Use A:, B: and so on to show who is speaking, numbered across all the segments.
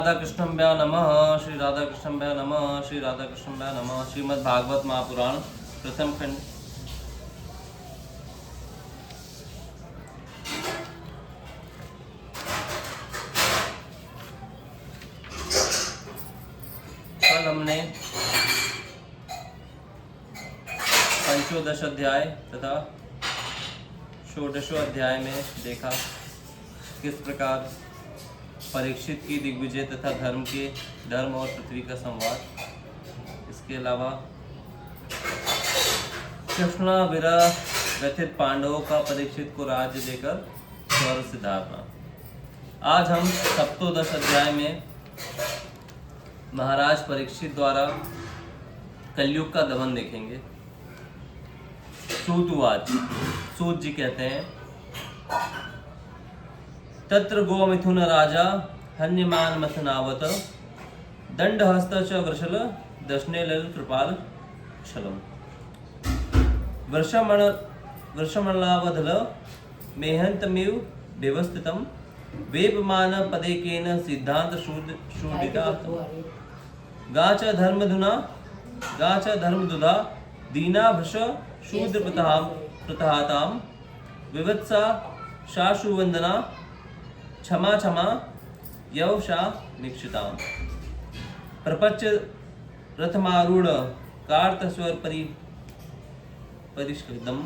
A: राधा कृष्णभ्या नमः। श्री राधा कृष्णभ्या नमः। श्री राधा कृष्णभ्या नमः। श्रीमद् भागवत महापुराण प्रथम खंड। कल हमने पंचोदश अध्याय तथा षोडशो अध्याय में देखा किस प्रकार परीक्षित की दिग्विजय तथा धर्म और पृथ्वी का संवाद। इसके अलावा कृष्णा विरह व्यथित पांडवों का परीक्षित को राज्य देकर स्वर्ग सिधारना। आज हम सप्तोदश अध्याय में महाराज परीक्षित द्वारा कलयुग का दमन देखेंगे। सूतवाच सूत जी कहते हैं, तत्र गोमिथुन राजा हन्यमान मथनावत दंडहस्त च वृषल दशने लल कृपाल छलम वृषमलावधल मेहंतमिव व्यवस्थितम वेपमान पदेकेन सिद्धांत शूडिता गाच धर्मदुधा दीना भृश शूद्र प्रतहाताम विवत्सा शाशुवंदना क्षमा क्षमा यवशा निक्षिताम प्रपंच रथमारूढ़ कार्तस्वर परिष्कृतम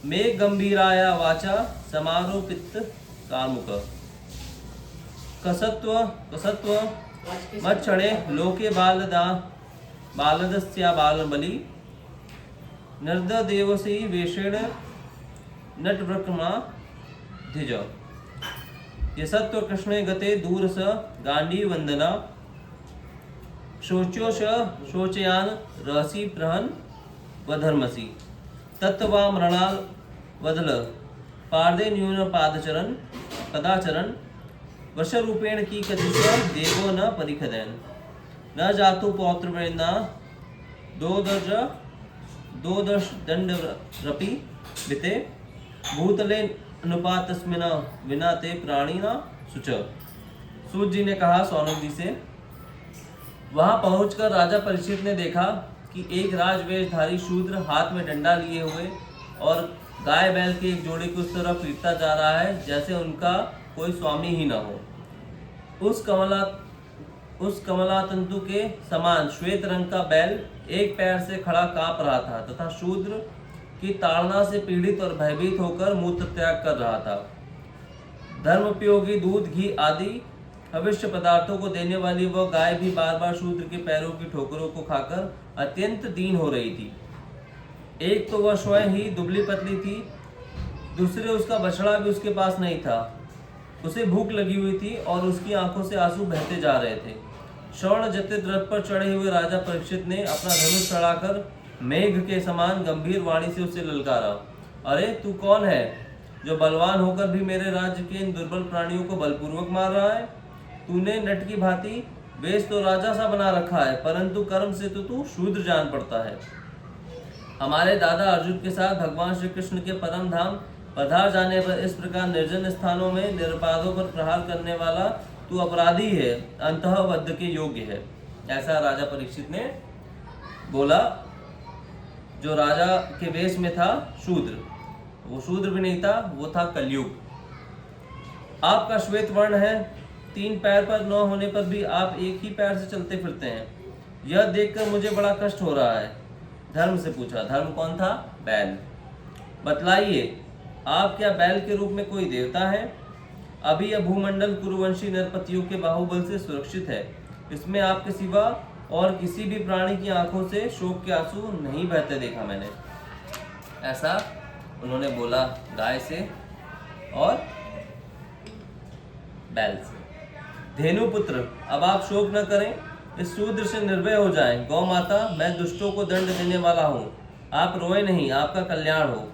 A: मे गंभीराया वाचा समारोपित कामुक कसत्व मच्छणे लोके बालदस्या बालबली नर्द देवसी वेषेण नटवक्रमा धिज यसत्व कृष्णे गते दूरस गांडी वंदना शोचयान रहसी प्रहन वधर्मसी तत्वाम रणाल वदल पार्दे न्यून पदाचरण वशरूपेण की कथिस्व देवो न परिखदैन न जातु पौत्र वृंदा दोदश दंड रपि विते भूतले अनुपातस्मिन विना ते प्राणी न सुच। सूत जी ने कहा सौनक जी से, वहां पहुंचकर राजा परीक्षित ने देखा कि एक राजवेशधारी शूद्र हाथ में डंडा लिए हुए और गाय बैल के एक जोड़े को उस तरह पीटता जा रहा है जैसे उनका कोई स्वामी ही न हो। उस कमलातंतु के समान श्वेत रंग का बैल एक पैर से खड़ा कांप रहा था तथा शूद्र की ताड़ना से पीड़ित और भयभीत होकर मूत्र त्याग कर रहा था। धर्मोपयोगी दूध घी आदि भविष्य पदार्थों को देने वाली वह गाय भी बार बार शूद्र के पैरों की ठोकरों को खाकर अत्यंत दीन हो रही थी। एक तो वह स्वयं ही दुबली पतली थी, दूसरे उसका बछड़ा भी उसके पास नहीं था। उसे भूख लगी हुई थी और उसकी आंखों से आंसू बहते जा रहे थे। स्वर्ण जटित रथ पर चढ़े हुए राजा परीक्षित ने अपना धनुष चढ़ाकर मेघ के समान गंभीर वाणी से उसे ललकारा, अरे तू कौन है जो बलवान होकर भी मेरे राज्य के इन दुर्बल प्राणियों को बलपूर्वक मार रहा है? तूने नट की भांति वेश तो राजा सा बना रखा है, परंतु कर्म से तो तू शूद्र जान पड़ता है। हमारे दादा अर्जुन के साथ भगवान श्री कृष्ण के परम धाम पधार जाने पर इस प्रकार निर्जन स्थानों में निरपराधों पर प्रहार करने वाला तू अपराधी है, अंतः वध के योग्य है। ऐसा राजा परीक्षित ने बोला। जो राजा के वेश में था शूद्र, वो शूद्र भी नहीं था, वो था कलयुग। आपका श्वेत वर्ण है, 3 पैर पर न होने पर भी आप एक ही पैर से चलते फिरते हैं। यह देखकर मुझे बड़ा कष्ट हो रहा है। धर्म से पूछा। धर्म कौन था? बैल। बतलाइए, आप क्या बैल के रूप में कोई देवता है? अभी यह भूमंडल कुरुवंशी नरपतियों के बाहुबल से सुरक्षित है। इसमें आपके सिवा और किसी भी प्राणी की आंखों से शोक के आंसू नहीं बहते देखा मैंने। ऐसा उन्होंने बोला गाय से और बैल से। धेनुपुत्र, अब आप शोक न करें, इस शूद्र से निर्भय हो जाएं। गौ माता, मैं दुष्टों को दंड देने वाला हूँ, आप रोए नहीं, आपका कल्याण हो।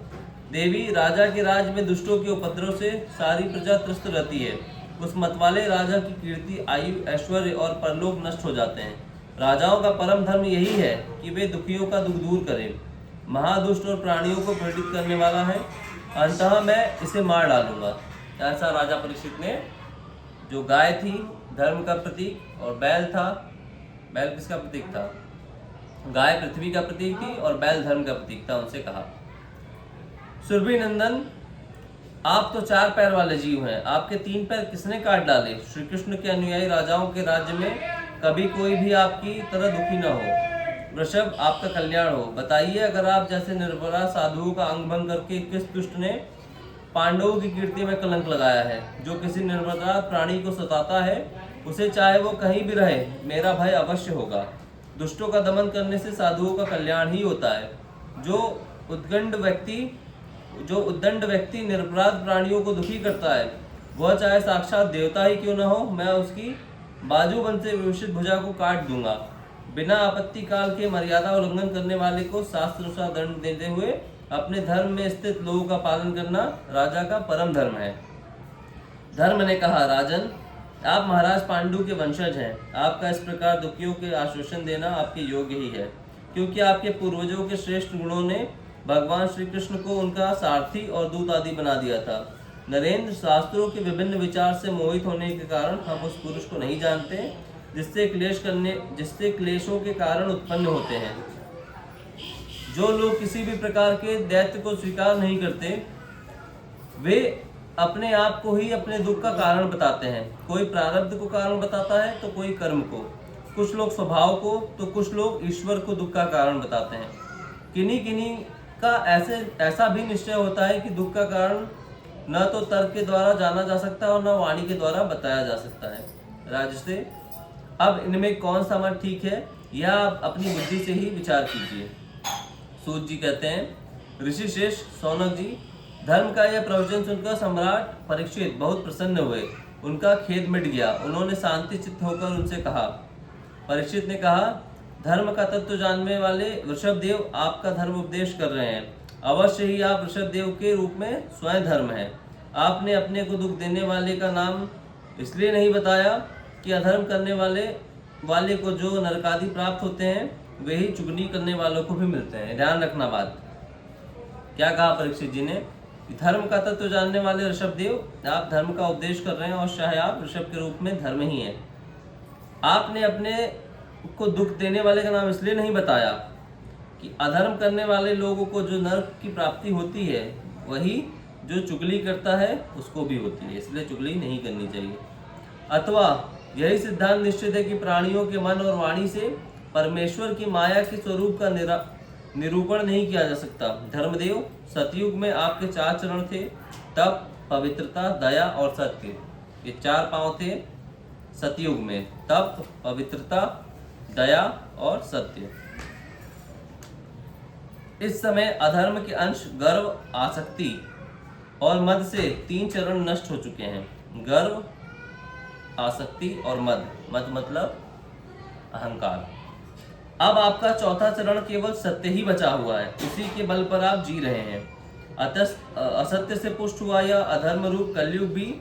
A: देवी, राजा के राज में दुष्टों के उपद्रव से सारी प्रजा त्रस्त रहती है। उस मतवाले राजा की कीर्ति, आयु, ऐश्वर्य और परलोक नष्ट हो जाते हैं। राजाओं का परम धर्म यही है कि वे दुखियों का दुख दूर करें। महादुष्ट और प्राणियों को पीड़ित करने वाला है, अंततः मैं इसे मार डालूंगा। ऐसा राजा परीक्षित ने जो गाय थी धर्म का प्रतीक और बैल था। बैल किसका प्रतीक था? गाय पृथ्वी का प्रतीक थी और बैल धर्म का प्रतीक था। उनसे कहा, सुरभि नंदन, आप तो 4 पैर वाले जीव हैं, आपके 3 पैर किसने काट डाले? श्री कृष्ण के अनुयायी राजाओं के राज्य में कभी कोई भी आपकी तरह दुखी न हो। वृषभ, आपका कल्याण हो। बताइए, अगर आप जैसे निर्बला साधुओं का अंग भंग करके किस दुष्ट ने पांडवों की कीर्ति में कलंक लगाया है? जो किसी निर्बला प्राणी को सताता है, उसे चाहे वो कहीं भी रहे, मेरा भय अवश्य होगा। दुष्टों का दमन करने से साधुओं का कल्याण ही होता है। जो उद्दंड व्यक्ति निरपराध प्राणियों को दुखी करता है, वह चाहे साक्षात देवता ही क्यों न हो, मैं उसकी बाजूबंद से विभूषित भुजा को काट दूंगा। बिना आपत्ति काल के मर्यादा उल्लंघन करने वाले को शास्त्र अनुसार दंड देते हुए अपने धर्म में स्थित लोगों का पालन करना राजा का परम धर्म है। धर्म ने कहा, राजन, आप महाराज पांडु के वंशज हैं। आपका इस प्रकार दुखियों के आश्वासन देना आपके योग्य ही है, क्योंकि आपके पूर्वजों के श्रेष्ठ गुणों ने भगवान श्री कृष्ण को उनका सारथी और दूत आदि बना दिया था। नरेंद्र, शास्त्रों के विभिन्न विचार से मोहित होने के कारण हम उस पुरुष को नहीं जानते जिससे क्लेशों के कारण उत्पन्न होते हैं। जो लोग किसी भी प्रकार के दैत्य को स्वीकार नहीं करते, वे अपने आप को ही अपने दुख का कारण बताते हैं। कोई प्रारब्ध को कारण बताता है तो कोई कर्म को, कुछ लोग स्वभाव को तो कुछ लोग ईश्वर को दुख का कारण बताते हैं। किन्हीं का ऐसा भी निश्चय होता है कि दुख का कारण न तो तर्क के द्वारा जाना जा सकता है और न वाणी के द्वारा बताया जा सकता है। राजसे, अब इनमें कौन सा मत ठीक है, यह आप अपनी बुद्धि से ही विचार कीजिए। सूत जी कहते हैं, ऋषि श्रेष्ठ सौनक जी, धर्म का यह प्रवचन सुनकर सम्राट परीक्षित बहुत प्रसन्न हुए। उनका खेद मिट गया। उन्होंने शांति चित्त होकर उनसे कहा। परीक्षित ने कहा, धर्म का तत्व जानने वाले वृषभदेव आपका धर्म उपदेश कर रहे हैं। अवश्य ही आप वृषभदेव के रूप में स्वयं धर्म हैं। आपने अपने को दुख देने वाले का नाम इसलिए नहीं बताया कि अधर्म करने वाले को जो नरकादि प्राप्त होते हैं, वे ही चुगली करने वालों को भी मिलते हैं। ध्यान रखना बात। क्या कहा परीक्षित जी ने? धर्म का तत्व जानने वाले ऋषभदेव, आप धर्म का उपदेश कर रहे हैं और शायद आप ऋषभ के रूप में धर्म ही हैं। आपने अपने को दुख देने वाले का नाम इसलिए नहीं बताया कि अधर्म करने वाले लोगों को जो नरक की प्राप्ति होती है, वही जो चुगली करता है उसको भी होती है, इसलिए चुगली नहीं करनी चाहिए। अथवा यही सिद्धांत निश्चित है कि प्राणियों के मन और वाणी से परमेश्वर की माया के स्वरूप का निरूपण नहीं किया जा सकता। धर्मदेव, सतयुग में आपके 4 चरण थे, तप, पवित्रता, दया और सत्य। ये 4 पांव थे सतयुग में, तप, पवित्रता, दया और सत्य। इस समय अधर्म के अंश गर्व, आसक्ति और मद से 3 चरण नष्ट हो चुके हैं। गर्व, आसक्ति और मद मतलब अहंकार। अब आपका 4था चरण केवल सत्य ही बचा हुआ है, उसी के बल पर आप जी रहे हैं। असत्य से पुष्ट हुआ यह अधर्म रूप कलयुग भी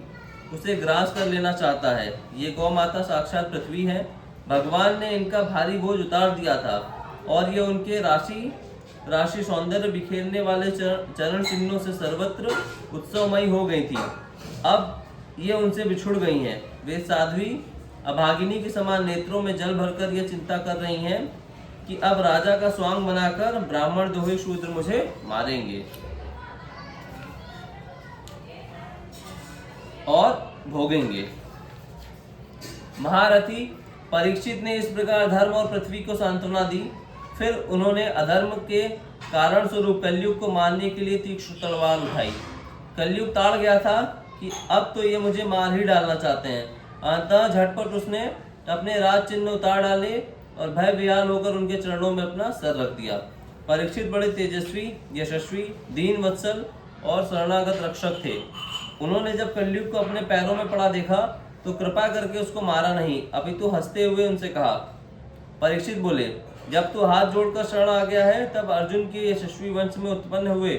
A: उसे ग्रास कर लेना चाहता है। ये गौ माता साक्षात पृथ्वी है। भगवान ने इनका भारी बोझ उतार दिया था और ये उनके राशि सौंदर्य बिखेरने वाले चरण चिन्हों से सर्वत्र उत्सवमयी हो गई थी। अब ये उनसे बिछुड़ गई हैं। वे साध्वी अभागिनी के समान नेत्रों में जल भरकर यह चिंता कर रही हैं कि अब राजा का स्वांग बनाकर ब्राह्मण दोहे शूद्र मुझे मारेंगे और भोगेंगे। महारथी परीक्षित ने इस प्रकार धर्म और पृथ्वी को सांत्वना दी। फिर उन्होंने अधर्म के कारण स्वरूप कलयुग को मारने के लिए तीक्ष्ण तलवार उठाई। कलयुग ताड़ गया था कि अब तो ये मुझे मार ही डालना चाहते हैं। अंततः झटपट उसने अपने राज चिन्ह उतार डाले और भय विह्वल होकर उनके चरणों में अपना सर रख दिया। परीक्षित बड़े तेजस्वी, यशस्वी, दीन वत्सल और शरणागत रक्षक थे। उन्होंने जब कलयुग को अपने पैरों में पड़ा देखा तो कृपा करके उसको मारा नहीं, अपितु हंसते हुए उनसे कहा। परीक्षित बोले, जब तू हाथ जोड़कर शरण आ गया है, तब अर्जुन के यशस्वी वंश में उत्पन्न हुए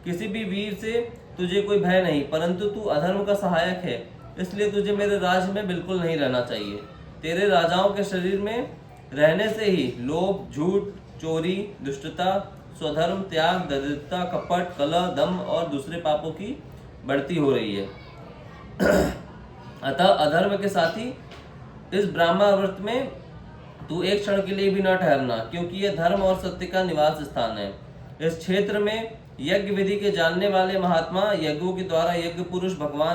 A: किसी भी वीर से तुझे कोई भय नहीं, परंतु तू अधर्म का सहायक है, इसलिए तुझे मेरे राज्य में बिल्कुल नहीं रहना चाहिए। तेरे राजाओं के शरीर में रहने से ही लोभ, झूठ, चोरी, दुष्टता, स्वधर्म त्याग, दरिद्रता, कपट, कलह, दम और दूसरे पापों की बढ़ती हो रही है। अतः अधर्म के साथी इस ब्रह्मावर्त में तू एक क्षण के लिए भी न ठहरना, क्योंकि यह धर्म और सत्य का निवास स्थान है। इस क्षेत्र में यज्ञ विधि के जानने वाले महात्मा यज्ञों के द्वारा यज्ञ पुरुष भगवान